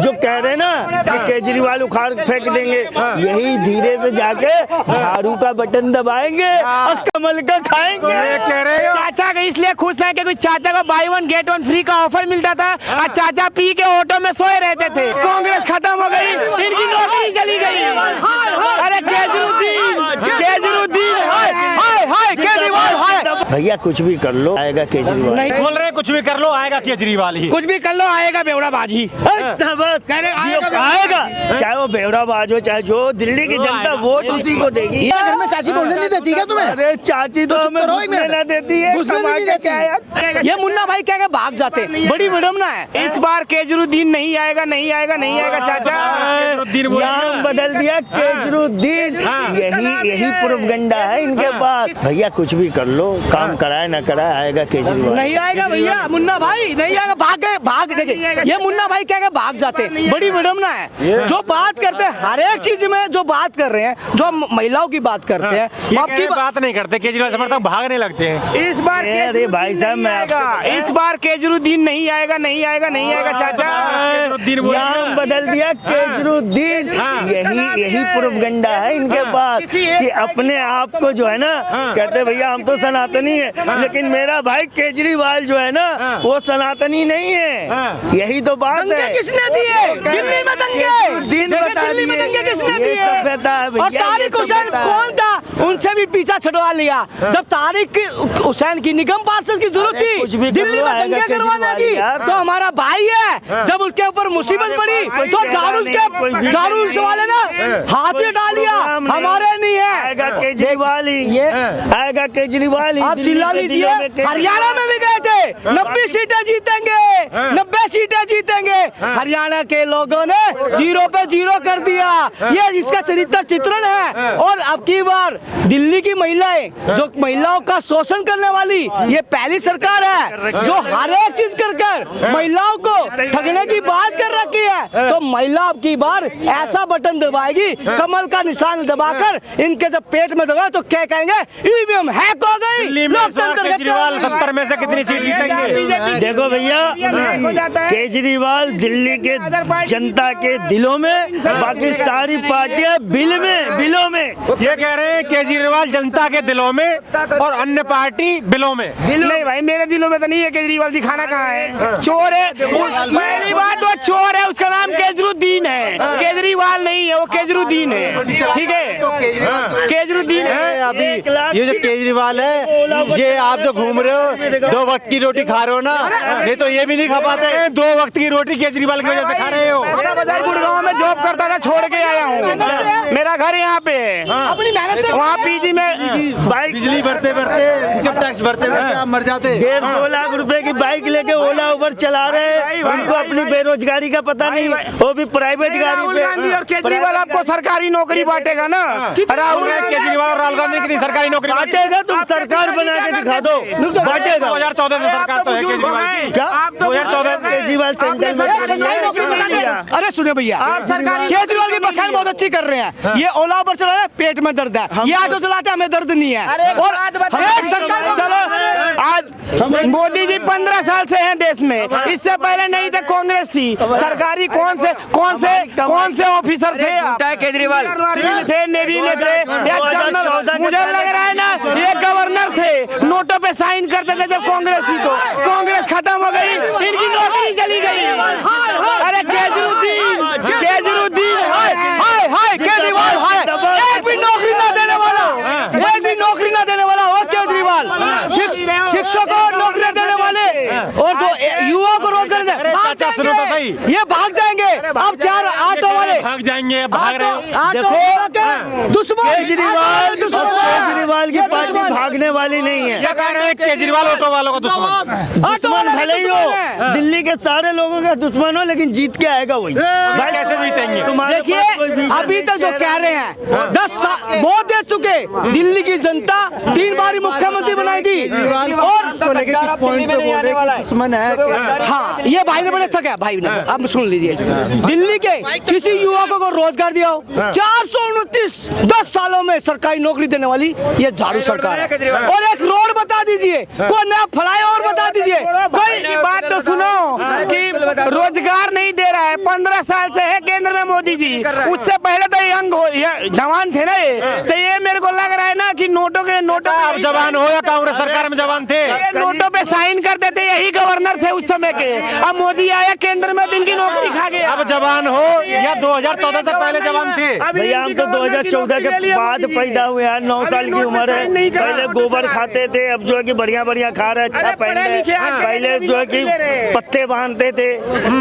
जो कह रहे हैं ना कि केजरीवाल उखाड़ फेंक देंगे, यही धीरे से जाके झाड़ू का बटन दबाएंगे और कमल का खाएंगे। कह रहे हो चाचा का इसलिए खुश है कि चाचा को बाई 1 गेट 1 फ्री का ऑफर मिलता था और चाचा पी के ऑटो में सोए रहते थे। कांग्रेस खत्म हो गई, इनकी नौकरी चली गई। अरे भैया कुछ भी कर लो आएगा केजरीवाल। नहीं बोल रहे कुछ भी कर लो आएगा केजरीवाल ही। कुछ भी कर लो आएगा बेवड़ाबाज ही। आएगा, चाहे वो बेवड़ाबाज हो चाहे जो, दिल्ली की जनता वोट उसी को देगी। घर में चाची बोलने नहीं देती क्या तुम्हें? अरे चाची तो हमें घुसने ना देती है। ये मुन्ना भाई क्या भाग जाते, बड़ी विडम्बना है। इस बार केजरीवाल नहीं आएगा, नहीं आएगा, नहीं आएगा चाचा। नाम बदल दिया केजरीवाल। यही प्रोपगंडा है इनके पास। भैया कुछ भी कर लो, काम कराए ना कराए आएगा केजरीवाल। नहीं आएगा भैया, मुन्ना भाई नहीं आएगा। भाग देखिए, ये मुन्ना भाई क्या भाग जाते, बड़ी विडम्बना है। जो बात करते हैं हर एक चीज में, जो बात कर रहे हैं, जो महिलाओं की बात करते हैं, आपकी बात नहीं करते। केजरीवाल समर्थक भागने लगते हैं। इस बार अरे भाई साहब मैं इस बार केजरीवाल नहीं आएगा, नहीं आएगा, नहीं आएगा चाचा। नाम बदल दिया केजरीवाल। यही प्रोपगंडा है इनके पास कि अपने आप को जो है ना कहते भैया हम तो सनातनी है, लेकिन मेरा भाई केजरीवाल जो है ना वो सनातनी नहीं है। यही तो बात है। किसने दिए दिल्ली में दंगे? दिन बता दिल्ली में दंगे किसने दिए? दिए? सभ्यता है और भैया। तारिक हुसैन कौन था? उनसे भी पीछा छुड़वा लिया जब तारिक हुसैन की निगम पार्षद की जरूरत कुछ थी भी दिल्ली में दंगे करवाने की। तो हमारा भाई है, जब उसके ऊपर मुसीबत पड़ी तो झाड़ू वाले ने हाथ ही डाल लिया, हमारे नहीं है। आएगा केजरीवाल ही, आएगा केजरीवाल ही। आप चिल्ला लीजिए। हरियाणा में भी गए थे, 90 सीटें जीतेंगे, 90 सीटें जीतेंगे। हरियाणा के लोगों ने 0 पे 0 कर दिया। ये इसका चरित्र चित्रण है। और अब की बार दिल्ली की महिलाएं, जो महिलाओं का शोषण करने वाली, ये पहली सरकार है जो हर एक चीज कर महिलाओं को ठगने की बात कर रखी है। तो महिला अब की बार ऐसा बटन दबाएगी, कमल का निशान दबाकर इनके जब पेट में दबा तो क्या कहेंगे, ईवीएम हैक हो गई। केजरीवाल 70 में से कितनी सीट जीतेंगे? देखो भैया, केजरीवाल दिल्ली के जनता के दिलों में, बाकी सारी पार्टियां बिलों में। ये कह रहे हैं केजरीवाल जनता के दिलों में और अन्य पार्टी बिलों में। नहीं भाई, मेरे दिलों में तो नहीं है केजरीवाल। दिखाना कहाँ है? चोर है। पहली बात वो चोर है, उसका नाम केजरीवाल है। केजरीवाल नहीं है, वो केजरीवाल है। ठीक है, केजरीवाल है। अभी ये जो केजरीवाल है, ये आप जो घूम रहे हो 2 वक्त की रोटी खा रहे हो ना, नहीं तो ये भी नहीं खा पाते। 2 वक्त की रोटी केजरीवाल की वजह से खा रहे हो। गुड़गांव में जॉब करता था, छोड़ के आया हूँ। मेरा घर यहाँ पे है। वहाँ पीजी में बिजली भरते इनकम टैक्स भरते आप मर जाते। 1.5-2 लाख रुपए की बाइक लेके ओला उबर चला रहे हैं। उनको अपनी बेरोजगारी का पता नहीं, वो भी प्राइवेट गाड़ी राहुल गांधी और केजरीवाल आपको सरकारी नौकरी बांटेगा ना? राहुल केजरीवाल और राहुल गांधी कितनी सरकारी नौकरी बांटेगा? तुम सरकार बना के दिखा दो, बांटेगा। 2014 से सरकार तो है केजरीवाल की। क्या 2014 केजरीवाल सेंट्रल में अरे सुने भैया, केजरीवाल की बखान बहुत अच्छी कर रहे हैं। ये ओला उबर चला रहे हैं, पेट में दर्द है। ये ऑटो चलाते हमें दर्द नहीं है। और आज मोदी जी 15 साल से हैं देश में। इससे पहले नहीं थे, कांग्रेस थी। सरकारी कौन से ऑफिसर थे? केजरीवाल थे, नेवी में थे या जनरल। मुझे लग रहा है ना ये गवर्नर थे, नोटों पे साइन करते थे जब कांग्रेस थी। तो कांग्रेस खत्म हो गई, इनकी नौकरी चली गई। अरे केजरीवाल, एक भी नौकरी ना देने वाला, वो केजरीवाल। शिक्षकों को नौकरी देने वाले और जो युवाओं को रोजगार सुनो तो सही, ये भाग जाएंगे। अब 4 ऑटो वाले भाग जाएंगे, भाग रहे हो। देखो दुश्मन केजरीवाल की पार्टी भागने वाली नहीं है। क्या कह रहे हैं? केजरीवाल ऑटो वालों का दुश्मन भले ही हो, दिल्ली के सारे लोगों का दुश्मन हो, लेकिन जीत के आएगा वही। भाई कैसे जीतेंगे? देखिए अभी तक जो कह रहे हैं 10 साल बहुत दे चुके। दिल्ली की जनता 3 बार मुख्यमंत्री बनाई थी और दुश्मन है। हाँ, ये भाई ने बड़े अच्छा क्या भाई ने, अब सुन लीजिए। दिल्ली के किसी युवकों को रोजगार दिया हो? 429 10 सालों में सरकारी नौकरी देने वाली ये झाड़ू सरकार है। और एक रोड बता दीजिए, कोई नया फ्लाईओवर बता दीजिए। कोई बात तो सुनो कि रोजगार नहीं दे रहा है, 15 साल से है केंद्र में मोदी जी, उससे पहले तो यंग जवान थे ना ये, तो ये मेरे को लग रहा है ना कि नोटों आप जवान हो या कांग्रेस सरकार में जवान थे, नोटों पे साइन करते थे, यही गवर्नर थे उस समय के। अब मोदी आया केंद्र में, दिन की नौकरी खा गया। अब जवान हो या 2014 से पहले जवान थे? भैया हम तो 2014 के बाद पैदा हुए हैं, 9 साल की उम्र है। पहले गोबर खाते थे, अब जो है कि बढ़िया बढ़िया खा रहे, अच्छा पहन रहे। पहले जो है कि पत्ते बांधते थे,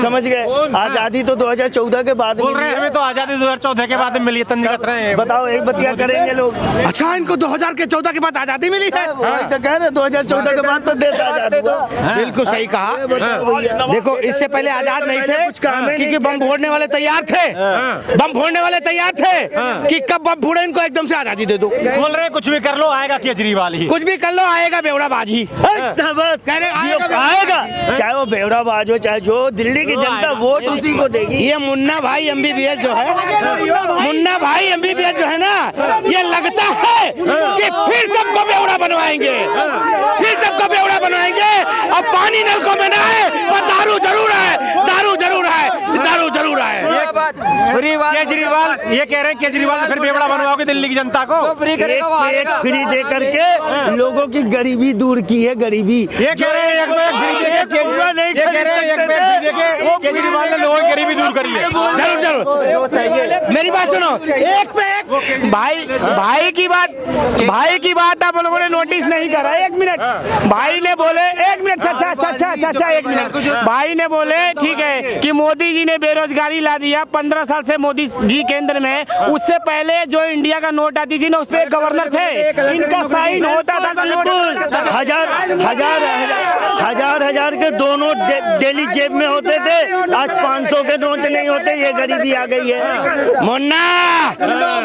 समझ गए। आजादी तो 2014 के बाद बोल रहे हैं, हमें तो आजादी 2014 के बाद मिली है, तंज कस रहे हैं। बताओ एक बतिया करेंगे लोग। अच्छा, इनको 2014 के बाद आजादी मिली है? वही तो कह रहे 2014 के बाद तो देश आजाद हुआ। बिल्कुल सही कहा। देखो इससे पहले आजाद नहीं थे, क्योंकि बम फोड़ने वाले तैयार थे, बम फोड़ने वाले तैयार थे कि कब बम फोड़े, इनको एकदम से आजादी दे दो। बोल रहे हैं कुछ भी कर लो, आएगा केजरीवाल ही। कुछ भी कर लो, आएगा बेवड़ाबाज ही। आएगा, चाहे वो बेवड़ाबाज हो, चाहे जो दिल्ली की जनता वोट उसी को देगी। ये मुन्ना भाई MBBS जो है, मुन्ना भाई MBBS जो है ना, ये लगता है कि फिर सबको बेवड़ा बनवाएंगे, फिर सबको बेवड़ा बनवाएंगे। अब पानी नलकों में ना है, पर दारू जरूर है, दारू जरूर है, दारू जरूर है। केजरीवाल ये कह रहे हैं केजरीवाल ने फिर बेवड़ा बनवाओगे दिल्ली की जनता को। एक फ्री दे करके लोगों की गरीबी दूर की है, गरीबी। ये कह रहे हैं एक पे एक फ्री पूरा नहीं ये कह रहे हैं एक पे एक फ्री देके केजरीवाल ने लोगों की गरीबी दूर करी है। जरूर जरूर, मेरी बात सुनो, एक पे एक। भाई की बात आप लोगों ने नोटिस नहीं करा। एक मिनट, भाई ने बोले, एक मिनट, अच्छा एक मिनट। भाई ने बोले ठीक है कि मोदी जी ने बेरोजगारी ला दिया, 15 साल से मोदी जी केंद्र में। उससे पहले जो इंडिया का नोट आती थी ना, उस पे गवर्नर थे, इनका साइन होता था। हजार के दो नोट डेली जेब में होते थे, आज 500 के नोट नहीं होते। ये गरीबी आ गई है। मुन्ना,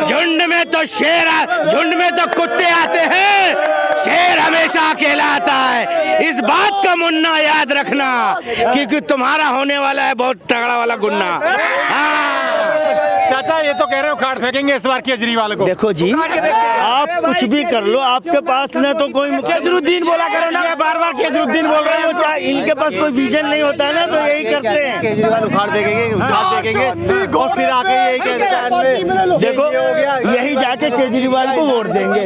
झुंड में तो शेर, झुंड में तो कुत्ते आते हैं, शेर हमेशा अकेला आता है। इस बात का मुन्ना याद रखना, क्योंकि तुम्हारा होने वाला है बहुत तगड़ा वाला गुन्ना। चाचा ये तो कह रहे हो काट फेंकेंगे इस बार केजरीवाल को। देखो जी, आप कुछ भी कर लो, आपके पास न तो कोई केजरीउद्दीन बोला करो ना, बार केजरीउद्दीन बोल रहे हो। चाहे इनके पास कोई विजन नहीं होता है ना, तो यही करते हैं। केजरीवाल उखाड़ देंगे और फिर आके यही कहते देखो यही जाके केजरीवाल को वोट देंगे।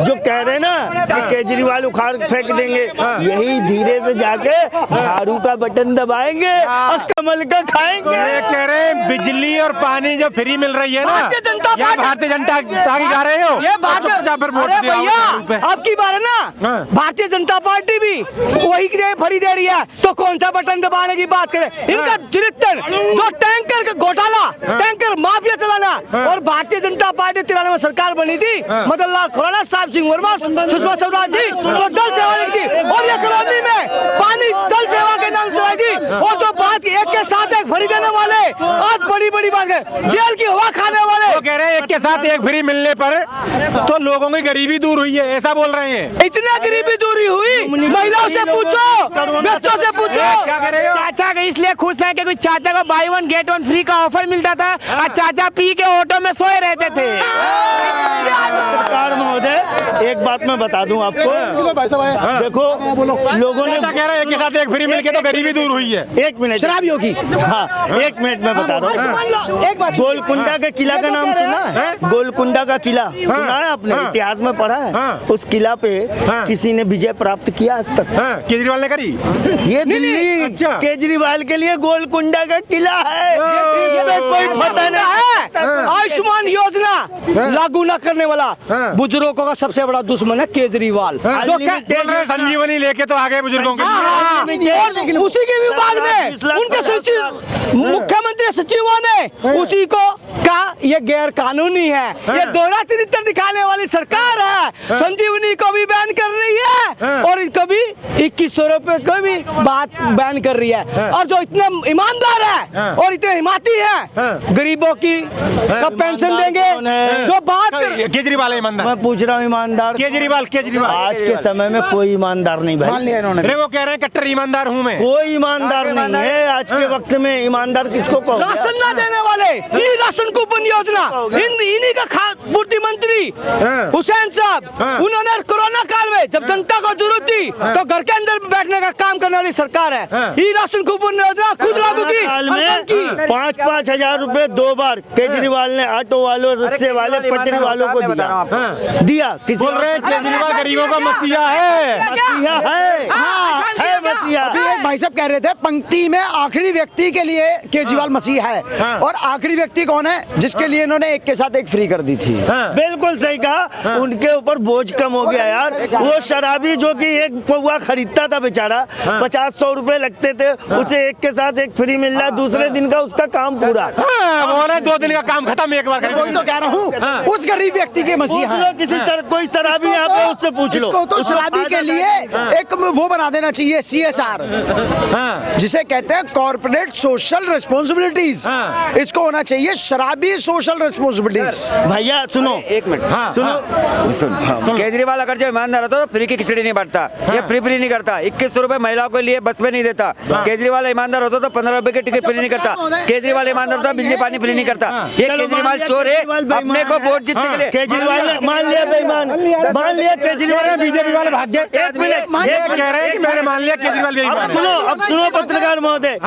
जो कह रहे हैं ना कि केजरीवाल उखाड़ फेंक देंगे, यही धीरे से जाके झाड़ू का बटन दबाएंगे और कमल का खाएंगे। ये कह रहे हैं बिजली और पानी जो फ्री मिल रही है ना, भारतीय जनता या पार्टी- भारतीय जनता की गा रहे हो। ये बात पर वोट अरे दिया भैया, पे। अब की बार है ना, हाँ। भारतीय जनता पार्टी भी वही फ्री दे रही है, तो कौन सा बटन दबाने की बात करें। इनका चरित्र जो टैंकर का घोटाला, टैंकर माफिया चलाना, और भारतीय जनता पार्टी 93 में सरकार बनी थी, मदन लाल खुराना, साहब सिंह वर्मा, सुषमा स्वराज जी, तो दल सेवा की थी, और ये कॉलोनी में पानी दल सेवा के नाम चलाई थी। और जो बात एक के साथ एक फ्री देने वाले, आज बड़ी बड़ी बात है, जेल की हवा खाने वाले। वो कह रहे हैं एक के साथ एक फ्री मिलने पर तो लोगों की गरीबी दूर हुई है, ऐसा बोल रहे हैं। इतना गरीबी दूरी हुई, महिलाओं से पूछो, बच्चों से पूछो। क्या कर रहे हो? चाचा के इसलिए खुश हैं क्योंकि चाचा को बाई 1 गेट 1 फ्री का ऑफर मिलता था, और चाचा पी के ऑटो में सोए रहते थे। सरकार महोदय, एक बात मैं बता दूं आपको, देखो लोगों ने कह रहे हैं एक के साथ एक फ्री मिलके तो गरीबी दूर हुई है। एक मिनट, शराबियों की। हाँ 1 मिनट में बता रहा हूँ। एक बात, गोलकुंडा के किला का नाम सुना है? गोलकुंडा का किला सुना है आपने? इतिहास में पढ़ा है? उस किला पे किसी ने विजय प्राप्त किया आज तक? केजरीवाल ने करी। ये दिल्ली अच्छा। केजरीवाल के लिए गोलकुंडा का किला है, इसमें कोई फतह नहीं है। आयुष्मान योजना लागू न करने वाला बुजुर्गों का सबसे बड़ा दुश्मन है केजरीवाल। जो बोल रहे हैं संजीवनी लेके तो आ गए बुजुर्गों के लिए। और उसी के विभाग ने, उनके सचिव, मुख्यमंत्री सचिवों ने उसी को कहा ये गैर कानूनी है, ये दोहरा चरित्र दिखाने वाली सरकार है। संजीवनी को भी बैन कर रही है, और इनको भी 2100 रुपए को भी बात बैन कर रही है। और जो इतने ईमानदार है और इतने हिम्मती है, गरीबों की कब पेंशन देंगे, जो बात केजरीवाल ईमानदार। मैं पूछ रहा हूँ ईमानदार केजरीवाल आज के समय में कोई ईमानदार नहीं भाई। अरे वो कह रहे हैं कट्टर ईमानदार हूँ मैं। कोई ईमानदार नहीं है आज के वक्त में। ईमानदार किसको कहो? राशन न देने वाले, ये राशन कूपन योजना इन्हीं का पूर्ति मंत्री हुसैन साहब, उन्होंने कोरोना काल में जब जनता को जरूरत थी तो घर के अंदर बैठने का काम करने वाली सरकार है। ये राशन कूपन योजना खुद लागू की। 5-5 हजार रुपए 2 बार केजरीवाल ने ऑटो वालों, रिक्शे वाले, पटरी वालों को दिया। किसी बोल रहे हैं केजरीवाल गरीबों का मसीहा है। मसीहा है मसीहा। अभी एक भाई साहब कह रहे थे पंक्ति में आखिरी व्यक्ति के लिए केजरीवाल मसीहा है, और आखिरी व्यक्ति कौन है? जिसके लिए इन्होंने एक के साथ एक फ्री कर दी थी। बिल्कुल सही कहा, उनके ऊपर बोझ कम हो गया यार। वो शराबी जो कि एक पौवा खरीदता था बेचारा, 50-100 रुपए लगते थे, उसे एक के साथ एक फ्री मिल रहा, दूसरे दिन का उसका काम पूरा। बोल रहे 2 दिन का काम खत्म एक बार। वही तो कह रहा हूँ, उस गरीब व्यक्ति के मसीहा है। किसी कोई शराबी यहाँ पे उससे पूछ लो। तो शराबी के लिए एक वो बना देना चाहिए CSR, जिसे कहते हैं कॉर्पोरेट सोशल रिस्पॉन्सिबिलिटीज। इसको होना चाहिए शराबी सोशल रिस्पॉन्सिबिलिटीज। भैया सुनो, एक मिनट, सुन। केजरीवाल अगर जो ईमानदार होता तो फ्री की खिचड़ी नहीं बांटता, ये फ्री नहीं करता। 2100 रुपए महिलाओं के लिए बस में नहीं देता। केजरीवाल ईमानदार होता तो 15 रुपए की टिकट फ्री नहीं करता। केजरीवाल ईमानदार होता बिजली पानी फ्री नहीं करता। ये केजरीवाल चोर है, अपने को वोट जीतने के लिए। केजरीवाल ने मान लिया बेईमान, मान लिया केजरीवाल, बीजेपी वाले भाग जाए। एक मिनट, ये कह रहे हैं कि मैंने मान लिया केजरीवाल बेईमान है। अब सुनो पत्रकार महोदय,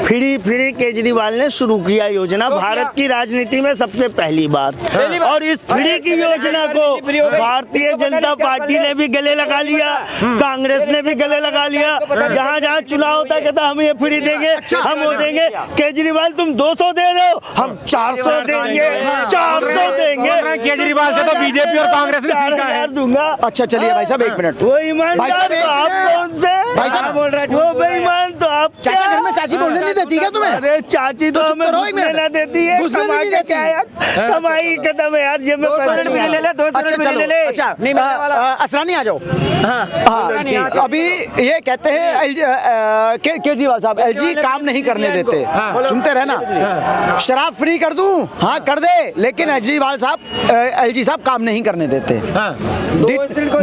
फ्री केजरीवाल ने शुरू किया योजना, भारत की राजनीति में सबसे पहली बार। और इस फ्री की योजना को भारतीय जनता पार्टी ने भी गले लगा लिया, कांग्रेस ने भी गले लगा लिया। जहाँ जहाँ चुनाव होता कहता हम ये फ्री देंगे, हम वो देंगे। केजरीवाल तुम 200 दे रहे हो, हम 400 देंगे, 400 देंगे। केजरीवाल से तो बीजेपी और कांग्रेस ने सीखा है। दूंगा। अच्छा चलिए भाई साहब, 1 मिनट। वो ईमानदार तो आप कौन से? भाई साहब बोल रहा है, वो बेईमान तो आप। चाचा घर में चाची बोलने नहीं देती क्या तुम्हें? अरे चाची तो हमें घुसने ना देती है, घुसने कमाई नहीं का देती। क्या है? कमाई खत्म है यार, जेब में 200 यूनिट फ्री ले ले, 200 अच्छा यूनिट फ्री चलो, ले ले। अच्छा नहीं मिलने वाला। असरानी आ जाओ। असरानी, हाँ, अभी ये कहते हैं केजरीवाल साहब LG काम नहीं करने देते। सुनते रहे ना, शराब फ्री कर दूं, हाँ कर दे, लेकिन केजरीवाल साहब LG साहब काम नहीं करने देते।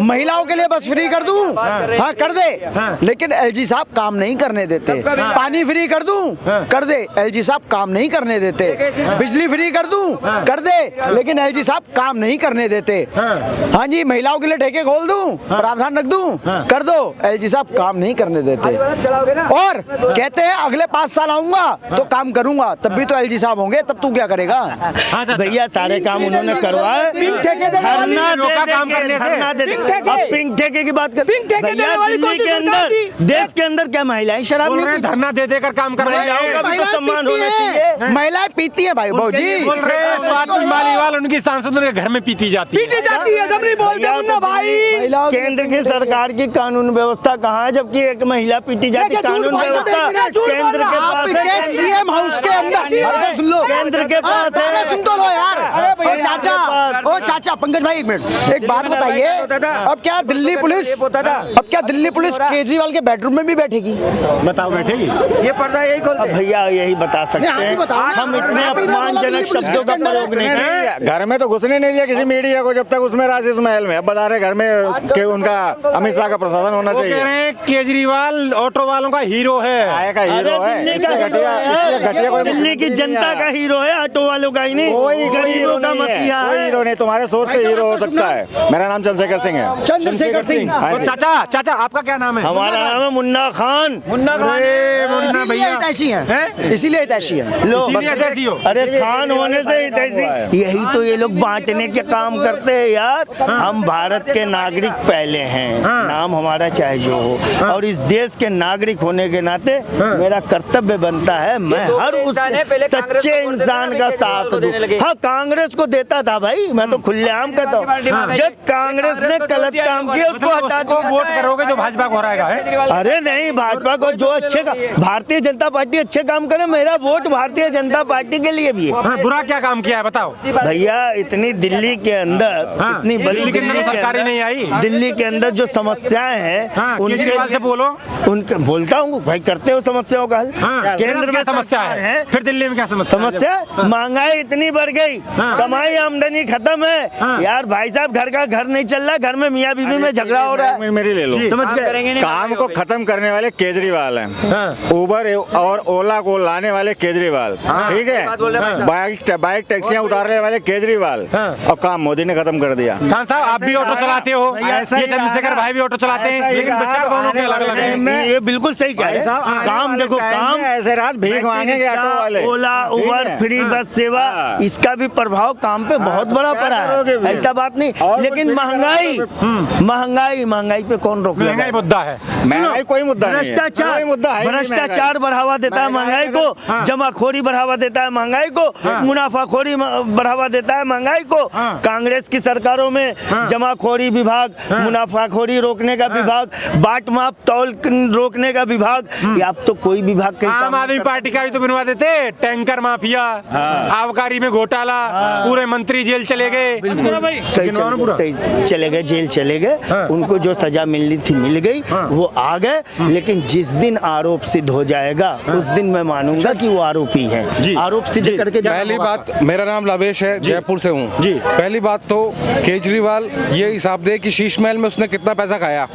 महिलाओं के लिए बस फ्री कर दूं, हाँ कर दे, लेकिन LG साहब काम नहीं करने देते। पानी फ्री कर दूं, कर दे, LG साहब काम नहीं करने देते। बिजली फ्री कर दूं, कर दे, लेकिन LG साहब काम नहीं करने देते। हाँ जी, महिलाओं के लिए ठेके खोल दूं, प्रावधान रख दूं, कर दो, LG साहब काम नहीं करने देते। और कहते हैं अगले 5 साल आऊंगा तो काम करूंगा, तब भी तो LG साहब होंगे, तब तू क्या करेगा? भैया सारे काम उन्होंने करवाए। धरना रोका काम करने से। अब पिंक ठेके की बात कर। भैया दिल्ली के अंदर, देश के अंदर क्या महिलाएं शराब नहीं पीती? धरना दे देकर काम कर रहे महिलाओं का हैं। भी तो सम्मान होना चाहिए। महिलाएं पीती है भाई जी। बोल रहे हैं स्वाति मालीवाल उनकी सांसदों के घर में पीती जाती है। है, जब नहीं बोलते मुन्ना भाई। केंद्र की सरकार की कानून व्यवस्था कहाँ है, जबकि एक महिला पीटी जाती? कानून व्यवस्था केंद्र के पास है, CM हाउस के अंदर। सुन लो, केंद्र के पास है। सुन तो लो यार। ओ चाचा पंकज भाई, 1 मिनट, एक बात बताइए, अब क्या दिल्ली पुलिस केजरीवाल के बेडरूम में भी बैठेगी? बताओ बैठेगी? ये पर्दा यही खोलते हैं। भैया यही बता सकते हैं, हम इतने अपमानजनक शब्दों का प्रयोग नहीं करें। घर में तो घुसने नहीं दिया किसी मीडिया को जब तक उसमें राजेश महल में। अब बता रहे घर में कि उनका अमित शाह का प्रशासन होना वो कह चाहिए। रहे हैं केजरीवाल ऑटो वालों का हीरो है। आए का हीरो है, दिल्ली इससे का घटिया कोई दिल्ली की जनता का हीरो है, ऑटो वालों का ही नहीं, गरीबों का मसीहा कोई है। हीरो नहीं, तुम्हारे सोच से हीरो हो सकता है। मेरा नाम चंद्रशेखर सिंह है। चंद्रशेखर सिंह। और चाचा आपका क्या नाम है? हमारा नाम है मुन्ना खान। मुन्ना खान मुन्ना भैया ऐसी है, इसीलिए ऐसी है। लो इसीलिए ऐसी हो। अरे खान होने से ही तैसी। यही तो ये लोग बांटने के काम करते हैं यार। हम भारत के नागरिक पहले हैं, नाम हमारा चाहे जो हो, और इस देश के नागरिक होने के नाते मेरा कर्तव्य बनता है मैं हर उस सच्चे इंसान का साथ दूं। हाँ, कांग्रेस को देता था भाई, मैं तो खुलेआम कहता हूँ। जब कांग्रेस ने गलत काम किया उसको हटा को दिया। वोट करोगे जो भाजपा को हराएगा है? अरे नहीं, भाजपा को जो अच्छे भारतीय जनता पार्टी अच्छे काम करे, मेरा वोट भारतीय जनता पार्टी के लिए भी है। हाँ, बुरा क्या काम किया है बताओ? भैया इतनी दिल्ली के अंदर, इतनी बड़ी दिल्ली के अंदर दिल्ली के सरकारी नहीं आई। अंदर, दिल्ली के अंदर जो समस्याएं हैं केजरीवाल से बोलो। उनके बोलता हूँ भाई, करते हो समस्याओं का हल। केंद्र में समस्या है, फिर दिल्ली में क्या समस्या? महंगाई इतनी बढ़ गई, कमाई आमदनी खत्म है, यार भाई साहब, घर का घर नहीं चल रहा, घर में मियाँ बीवी में झगड़ा हो रहा है। मेरी ले लो, समझ गए? काम को खत्म करने वाले केजरीवाल हैं, उबर और ओला को लाने वाले केजरीवाल, ठीक है, बाइक टैक्सियां उतारने वाले केजरीवाल, और काम मोदी ने खत्म कर दिया। खान साहब, आप भी ऑटो चलाते हो, ये चंद्रशेखर भाई भी ऑटो चलाते हैं, लेकिन विचार दोनों के अलग अलग हैं। ये बिल्कुल सही कह रहे हैं। काम देखो, काम ऐसे रात भीख मांगेंगे ऑटो वाले, ओला उबर फ्री बस सेवा, इसका भी प्रभाव काम पे बहुत बड़ा पड़ा है, ऐसा बात नहीं। लेकिन महंगाई पे कौन रोक लेगा? महंगाई मुद्दा है, महंगाई कोई मुद्दा नहीं है। भ्रष्टाचार बढ़ावा देता है महंगाई को, जमाखोरी बढ़ावा देता है महंगाई को, मुनाफाखोरी बढ़ावा देता है महंगाई को। कांग्रेस की सरकारों में जमाखोरी विभाग, मुनाफाखोरी रोकने का विभाग, बाट माप तौल रोकने का विभाग, ये अब तो कोई विभाग आम आदमी पार्टी का भी तो बनवा देते, टैंकर माफिया, आबकारी में घोटाला, पूरे मंत्री जेल चले गए, सही चले गए, जेल चले गए, उनको जो सजा मिलनी थी मिल गई, वो आ गए। लेकिन जिस दिन आरोप सिद्ध हो जाएगा, उस दिन मैं मानूंगा कि वो आरोपी हैं। आरोप सिद्ध करके पहली बात, मेरा नाम लवेश है, जयपुर से हूँ। पहली बात तो केजरीवाल ये हिसाब दे कि शीश महल में उसने कितना पैसा खाया।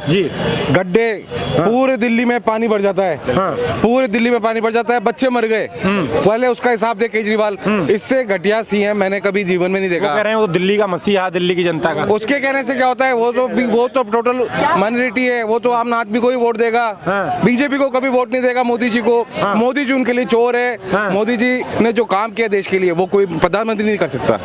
गड्ढे पूरे दिल्ली में पानी भर जाता है, पूरे दिल्ली में पानी भर जाता है, बच्चे मर गए, पहले उसका हिसाब दे केजरीवाल। इससे घटिया सीएम मैंने कभी जीवन में नहीं देखा। वो कह रहे हैं वो दिल्ली का मसीहा, दिल्ली की जनता का। उसके कहने से क्या होता है, वो तो टोटल माइनॉरिटी है, वो तो आम आदमी को ही वोट देगा, बीजेपी को कभी वोट नहीं देगा, मोदी जी को। मोदी जी उनके लिए चोर है। मोदी जी ने जो काम किया देश के लिए, वो कोई प्रधानमंत्री नहीं कर सकता।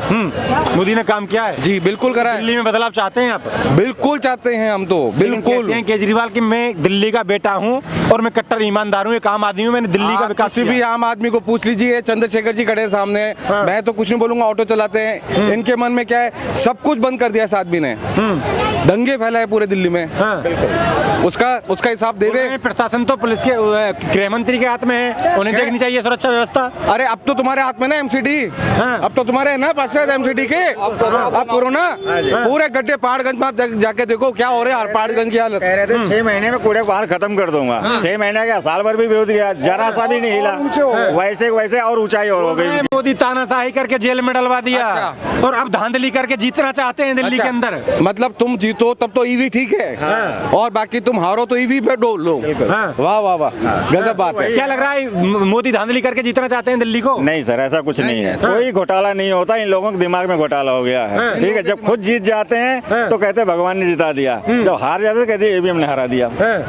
मोदी ने काम किया है, जी बिल्कुल करा है। दिल्ली में बदलाव चाहते हैं आप? बिल्कुल चाहते हैं हम तो, बिल्कुल। केजरीवाल की मैं दिल्ली का बेटा हूँ और मैं कट्टर ईमानदार हूँ, एक आम आदमी हूँ, मैंने दिल्ली का विकास किसी भी आम आदमी को पूछ लीजिए, चंद्रशेखर जी खड़े सामने, मैं तो कुछ नहीं बोलूंगा, ऑटो चलाते हैं, इनके मन में क्या है, सब कुछ बंद कर दिया इस आदमी ने, दंगे फैलाए पूरे दिल्ली में, उसका हिसाब देवे। प्रशासन तो पुलिस के, गृह मंत्री के हाथ में है, उन्हें देखनी चाहिए सुरक्षा व्यवस्था। अरे अब तो तुम्हारे हाथ में ना एमसीडी, अब तो तुम्हारे है ना पार्षद एमसीडी के, अब करो ना, पूरे गड्ढे पहाड़गंज में जाके देखो क्या हो रहा है पहाड़गंज की हालत। कह रहे थे 6 महीने में कूड़े बाहर खत्म कर दूंगा, 6 महीने क्या, साल भर भी विरोध गया, जरा सा भी नहीं हिला, वैसे और ऊंचाई और हो गई। मोदी तानाशाही करके जेल में डलवा दिया और अब धांधली करके जीतना चाहते हैं दिल्ली के अंदर। मतलब तुम जीतो तब तो ईवी ठीक है, और बाकी तुम हारो तो ईवी पे डोल लो। वाह वाह वाह, गजब बात है। क्या लग रहा है, मोदी धांधली करके जीतना चाहते हैं दिल्ली को? नहीं सर, ऐसा कुछ नहीं है, कोई घोटाला नहीं होता, इन लोगों के दिमाग में घोटाला हो गया है, ठीक है। जब खुद जीत जाते हैं तो कहते हैं भगवान ने जिता दिया, जब हार जाते कहते हैं ईवीएम ने हरा दिया,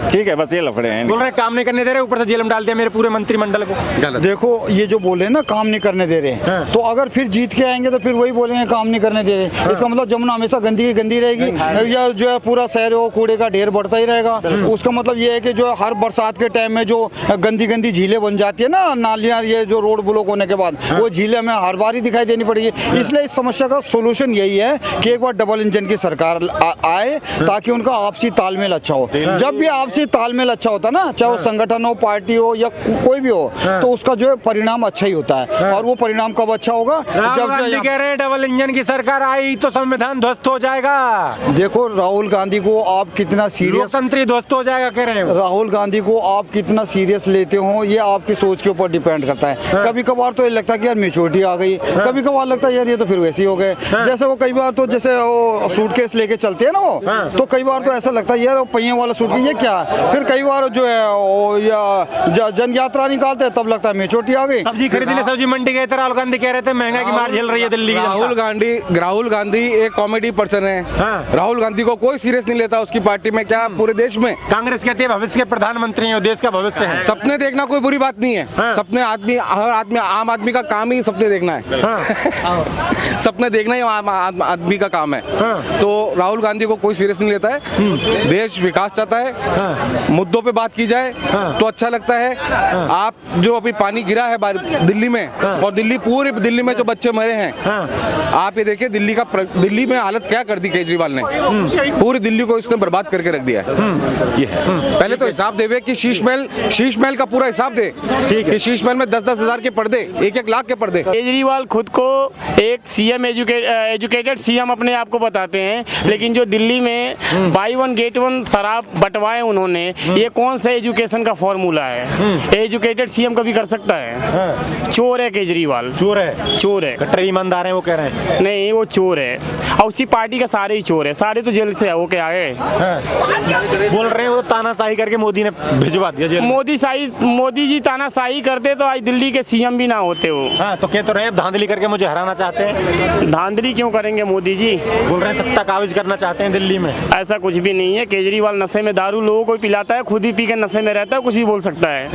ठीक है, बस ये लफड़े हैं। बोल रहे काम नहीं करने दे रहे, ऊपर से जेल में डाल दिया मेरे पूरे मंत्रिमंडल को। देखो ये जो बोले ना काम नहीं करने दे रहे, तो अगर फिर जीत के आएंगे तो फिर वही बोलेंगे काम नहीं करने दे रहे। इसका मतलब जमुना हमेशा गंदी रहेगी, या जो है पूरा शहर वो कूड़े का ढेर बढ़ता ही रहेगा। उसका मतलब ये है कि जो हर बरसात के टाइम में जो गंदी झीलें बन जाती है ना, नालियाँ, ये जो रोड ब्लॉक होने के बाद वो झीलें हमें हर बार ही दिखाई देनी पड़ेगी। इसलिए इस समस्या का सोल्यूशन यही है कि एक बार डबल इंजन की सरकार आए, ताकि उनका आपसी तालमेल अच्छा हो। जब भी आपसी तालमेल अच्छा होता है ना, चाहे वो संगठन हो, पार्टी हो या कोई भी हो, तो उसका जो है परिणाम अच्छा ही होता है। और वो परिणाम कब अच्छा होगा, जब जो कह रहे हैं डबल इंजन की सरकार आई तो संविधान ध्वस्त हो जाएगा। देखो राहुल गांधी को आप कितना सीरियस, लोकतंत्र ध्वस्त हो जाएगा कह रहे हैं। राहुल गांधी को आप कितना सीरियस लेते हो, ये आपकी सोच के ऊपर डिपेंड करता है। कभी कभार तो ये लगता है कि यार मेच्योरिटी आ गई, कभी कभार लगता है यार ये तो फिर वैसे ही हो गए। जैसे वो कई बार तो जैसे वो सूटकेस लेके चलते हैं ना वो, तो कई बार तो ऐसा लगता है यार पहिए वाला सूटकेस ये क्या है। फिर कई बार जो है या जन यात्रा निकालते हैं, तब लगता है मेच्योरिटी आ गई। सब्जी खरीदने सब्जी मंडी गए थे, राहुल गांधी कह रहे थे महंगाई की मार झेल रही है दिल्ली की। राहुल गांधी एक कॉमेडी पर्सन है। राहुल गांधी को कोई सीरियस नहीं लेता, उसकी पार्टी में क्या पूरे देश में। कांग्रेस कहती है भविष्य के प्रधानमंत्री हैं, देश का भविष्य है। सपने देखना कोई बुरी बात नहीं है, सपने हर आदमी आम आदमी का काम ही सपने देखना है। सपने देखना ही आम आदमी का काम है। तो राहुल गांधी को कोई सीरियस नहीं लेता है। देश विकास चाहता है, मुद्दों पे बात की जाए तो अच्छा लगता है। आप जो अभी पानी गिरा है दिल्ली में, और पूरे दिल्ली में जो बच्चे मरे हैं, आप ये देखिए दिल्ली में हालत क्या कर दी केजरीवाल ने, पूरी दिल्ली को इसने बर्बाद करके रख दिया है। ये है, पहले तो हिसाब देवे कि शीश महल का पूरा हिसाब दे कि शीश महल में 10-10 हजार के पर्दे, 1-1 लाख के पर्दे। केजरीवाल खुद को एक सीएम एजुकेटेड सीएम अपने आप को बताते हैं, लेकिन जो दिल्ली में बाई वन गेट वन शराब बंटवाए उन्होंने, ये कौन सा एजुकेशन का फॉर्मूला है? एजुकेटेड सीएम कभी कर सकता है? चोर है केजरीवाल, चोर है चोर है। कट्टर ईमानदार है वो कह रहे हैं। नहीं, वो चोर है और उसकी पार्टी के सारे ही चोर है, सारे तो जेल से होके आए। बोल रहे हैं वो तानाशाही करके मोदी ने भिजवा दिया जेल। मोदी जी तानाशाही करते तो आज दिल्ली के सीएम भी ना होते हो। हाँ, तो कह तो रहे हैं धांधली करके मुझे हराना चाहते हैं। धांधली क्यों करेंगे मोदी जी? बोल रहे हैं सत्ता काबिज करना चाहते हैं दिल्ली में। ऐसा कुछ भी नहीं है। केजरीवाल नशे में दारू लोगों को पिलाता है, खुद ही पी के नशे में रहता है, कुछ भी बोल सकता है।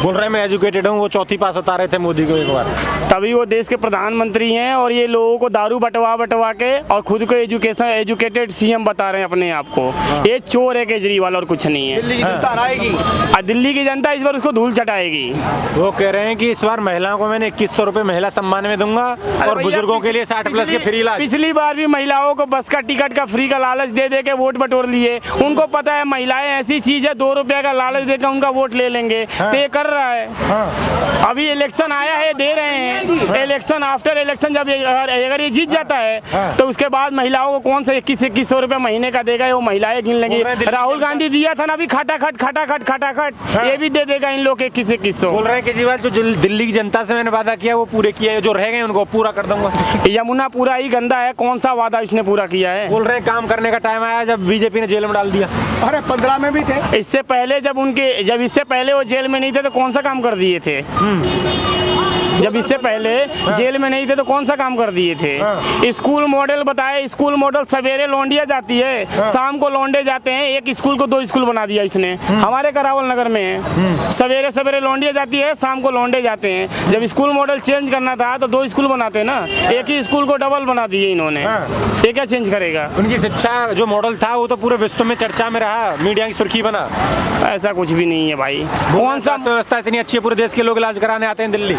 बोल रहे हैं मैं एजुकेटेड हूँ, वो चौथी पास उतार रहे थे मोदी को एक बार। तभी वो देश के प्रधानमंत्री हैं और ये लोगों को दारू बटवा के और खुद को एजुकेटेड सीएम बता रहे हैं अपने आप को। ये चोर है केजरीवाल और कुछ नहीं है। दिल्ली की जनता इस बार उसको धूल चटाएगी। वो कह रहे हैं कि इस बार महिलाओं को मैंने 2100 रुपए महिला सम्मान में दूंगा और बुजुर्गों के लिए 60+ के फ्री इलाज। पिछली बार भी महिलाओं को बस का टिकट का फ्री का लालच दे के वोट बटोर लिए। उनको पता है महिलाएं ऐसी चीज है, 2 रुपया का लालच देकर उनका वोट ले लेंगे। तो ये कर रहा है। अभी इलेक्शन आया है, दे रहे हैं। इलेक्शन आफ्टर इलेक्शन जब अगर ये जीत जाता है तो उसके बाद महिलाओं को कौन सा 2100 रुपया महीने का देगा, वो महिलाएं गिन लेंगी। राहुल गांधी दिया था ना अभी खटाखट ये भी दे देगा इन लोग के 2100। बोल रहे हैं केजरीवाल जो दिल्ली की जनता से मैंने वादा किया वो पूरे किया है, जो रह गए उनको पूरा कर दूंगा। यमुना पूरा ही गंदा है, कौन सा वादा इसने पूरा किया है? बोल रहे हैं काम करने का टाइम आया जब बीजेपी ने जेल में डाल दिया। अरे 15 में भी थे। इससे पहले जब इससे पहले वो जेल में नहीं थे तो कौन सा काम कर दिए थे? जब इससे पहले जेल में नहीं थे तो कौन सा काम कर दिए थे? स्कूल मॉडल बताए। स्कूल मॉडल सवेरे लौंडिया जाती है, शाम को लौंडे जाते हैं। एक स्कूल को 2 स्कूल बना दिया इसने। हमारे करावल नगर में है, सवेरे लौंडिया जाती है, शाम को लौंडे जाते हैं। जब स्कूल मॉडल चेंज करना था तो 2 स्कूल बनाते ना, एक ही स्कूल को डबल बना दिए इन्होंने। ये क्या चेंज करेगा? उनकी शिक्षा जो मॉडल था वो तो पूरे विश्व में चर्चा में रहा, मीडिया की सुर्खी बना। ऐसा कुछ भी नहीं है भाई। कौन सा व्यवस्था इतनी अच्छी है, पूरे देश के लोग इलाज कराने आते हैं दिल्ली।